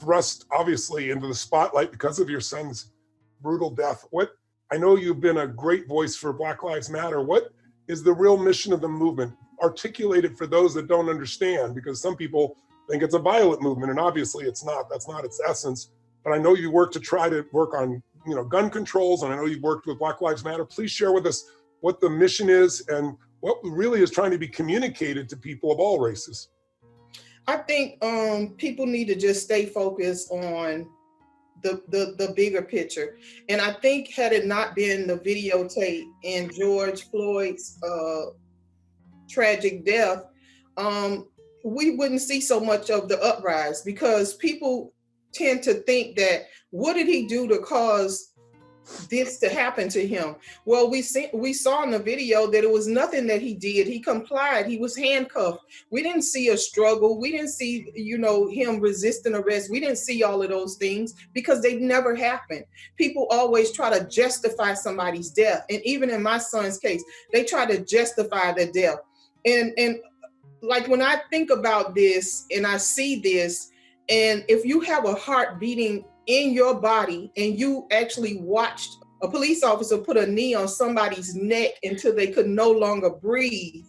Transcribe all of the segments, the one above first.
thrust obviously into the spotlight because of your son's brutal death. I know you've been a great voice for Black Lives Matter. What is the real mission of the movement? Articulate it for those that don't understand, because some people think it's a violent movement, and obviously it's not. That's not its essence. But I know you work to try to work on, gun controls, and I know you've worked with Black Lives Matter. Please share with us what the mission is and what really is trying to be communicated to people of all races. I think people need to just stay focused on the bigger picture. And I think had it not been the videotape in George Floyd's tragic death, we wouldn't see so much of the uprise, because people tend to think that, what did he do to cause this to happen to him? Well, we saw in the video that it was nothing that he did. He complied. He was handcuffed. We didn't see a struggle. We didn't see, him resisting arrest. We didn't see all of those things, because they never happened. People always try to justify somebody's death. And even in my son's case, they try to justify their death. And like, when I think about this and I see this, and if you have a heart beating in your body and you actually watched a police officer put a knee on somebody's neck until they could no longer breathe,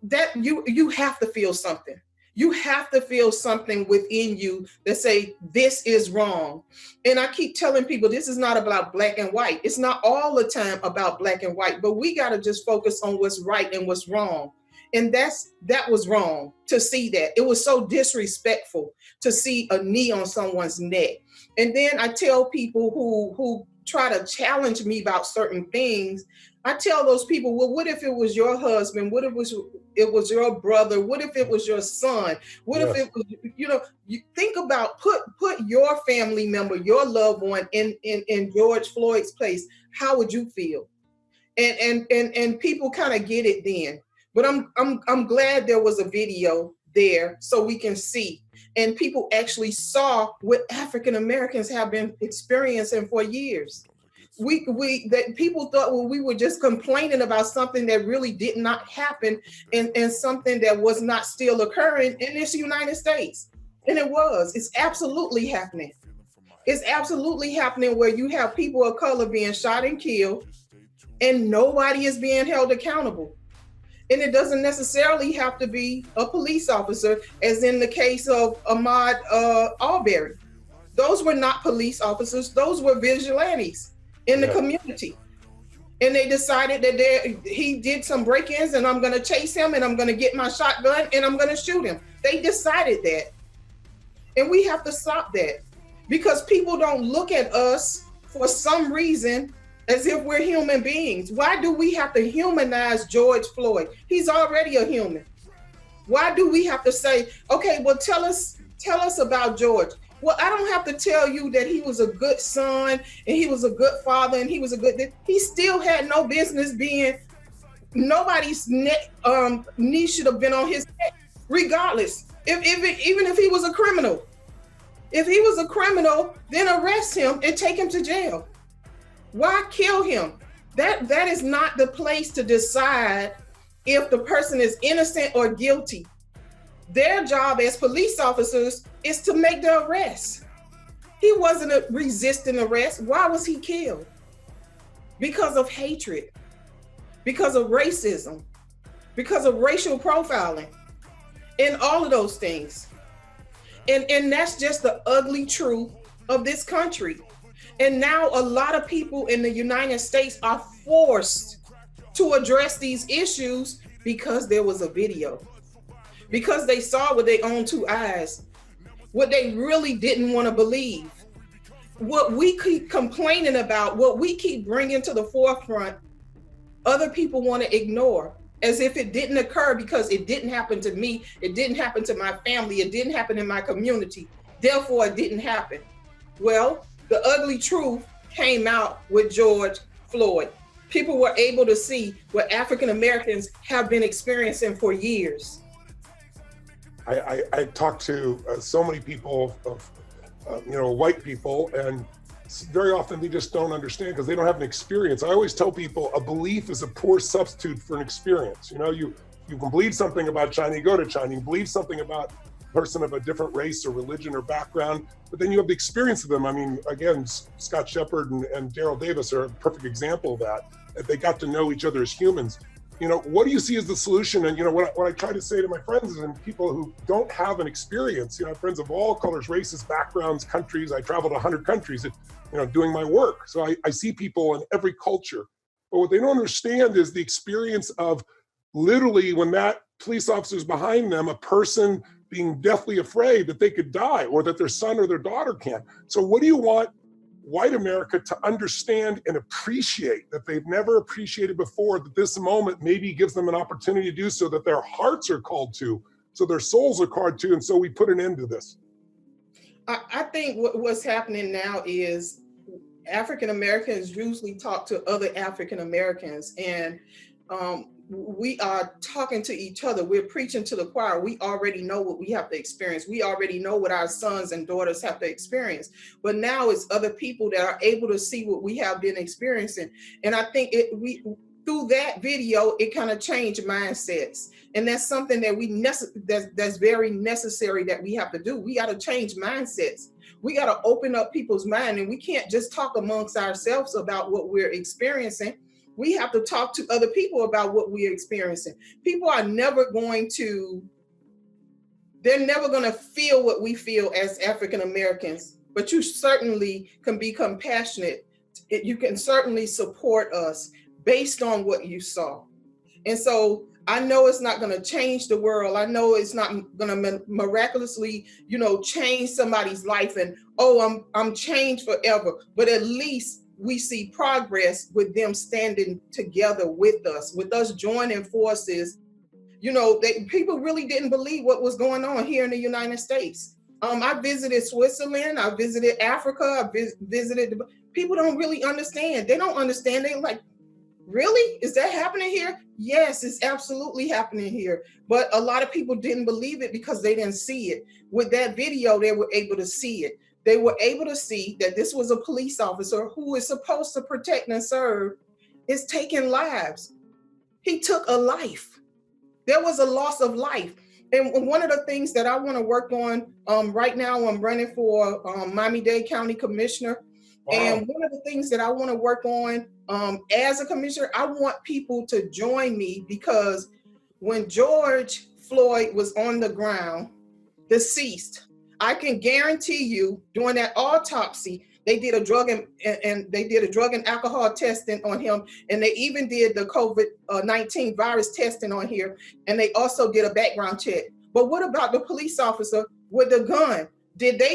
that you have to feel something. You have to feel something within you that say, this is wrong. And I keep telling people, this is not about black and white. It's not all the time about black and white, but we got to just focus on what's right and what's wrong. And that was wrong to see that. It was so disrespectful to see a knee on someone's neck. And then I tell people who try to challenge me about certain things, I tell those people, well, what if it was your husband? What if it was your brother? What if it was your son? What if it was, you think about, put your family member, your loved one in George Floyd's place. How would you feel? And people kind of get it then. But I'm glad there was a video there so we can see, and people actually saw what African Americans have been experiencing for years. That people thought, well, we were just complaining about something that really did not happen, and something that was not still occurring in this United States. And it was. It's absolutely happening. It's absolutely happening, where you have people of color being shot and killed, and nobody is being held accountable. And it doesn't necessarily have to be a police officer, as in the case of Ahmaud Arbery. Those were not police officers. Those were vigilantes in the community. And they decided that he did some break-ins, and I'm going to chase him, and I'm going to get my shotgun, and I'm going to shoot him. They decided that. And we have to stop that, because people don't look at us for some reason as if we're human beings. Why do we have to humanize George Floyd? He's already a human. Why do we have to say, okay, well, tell us about George? Well, I don't have to tell you that he was a good son, and he was a good father, and he still had no business being, nobody's knee should have been on his neck, regardless. Even if he was a criminal. If he was a criminal, then arrest him and take him to jail. Why kill him? That is not the place to decide if the person is innocent or guilty. Their job as police officers is to make the arrest. He wasn't a resisting arrest. Why was he killed? Because of hatred, because of racism, because of racial profiling, and all of those things. And that's just the ugly truth of this country. And now a lot of people in the United States are forced to address these issues because there was a video, because they saw with their own two eyes what they really didn't want to believe. What we keep complaining about, what we keep bringing to the forefront, other people want to ignore, as if it didn't occur, because it didn't happen to me, it didn't happen to my family, it didn't happen in my community, therefore it didn't happen. Well, the ugly truth came out with George Floyd. People were able to see what African Americans have been experiencing for years. I talk to so many people of white people, and very often they just don't understand because they don't have an experience. I always tell people a belief is a poor substitute for an experience. You can believe something about China, you go to China, you believe something about person of a different race or religion or background, but then you have the experience of them. I mean, again, Scott Shepard and Daryl Davis are a perfect example of that. That they got to know each other as humans. What do you see as the solution? And what I try to say to my friends and people who don't have an experience, I have friends of all colors, races, backgrounds, countries. I traveled 100 countries, doing my work. So I see people in every culture. But what they don't understand is the experience of literally when that police officer's behind them, a person being deathly afraid that they could die or that their son or their daughter can't. So what do you want white America to understand and appreciate that they've never appreciated before, that this moment maybe gives them an opportunity to do so, that their hearts are called to, so their souls are called to, and so we put an end to this? I think what's happening now is African Americans usually talk to other African Americans, and we are talking to each other. We're preaching to the choir. We already know what we have to experience. We already know what our sons and daughters have to experience. But now it's other people that are able to see what we have been experiencing. And I think through that video, it kind of changed mindsets. And that's something that that's very necessary that we have to do. We got to change mindsets. We got to open up people's mind, and we can't just talk amongst ourselves about what we're experiencing. We have to talk to other people about what we're experiencing. People are never going to feel what we feel as African Americans, but you certainly can be compassionate. You can certainly support us based on what you saw. And so I know it's not going to change the world. I know it's not going to miraculously, change somebody's life and, oh, I'm changed forever. But at least we see progress with them standing together with us joining forces. People really didn't believe what was going on here in the United States. I visited Switzerland. I visited Africa. I visited. People don't really understand. They don't understand. They're like, really? Is that happening here? Yes, it's absolutely happening here. But a lot of people didn't believe it because they didn't see it. With that video, they were able to see it. They were able to see that this was a police officer who is supposed to protect and serve, is taking lives. He took a life. There was a loss of life. And one of the things that I want to work on right now, I'm running for Miami-Dade County Commissioner. Wow. And one of the things that I want to work on as a commissioner, I want people to join me, because when George Floyd was on the ground, deceased, I can guarantee you during that autopsy, they did a drug and alcohol testing on him, and they even did the COVID-19 virus testing on here, and they also did a background check. But what about the police officer with the gun? Did they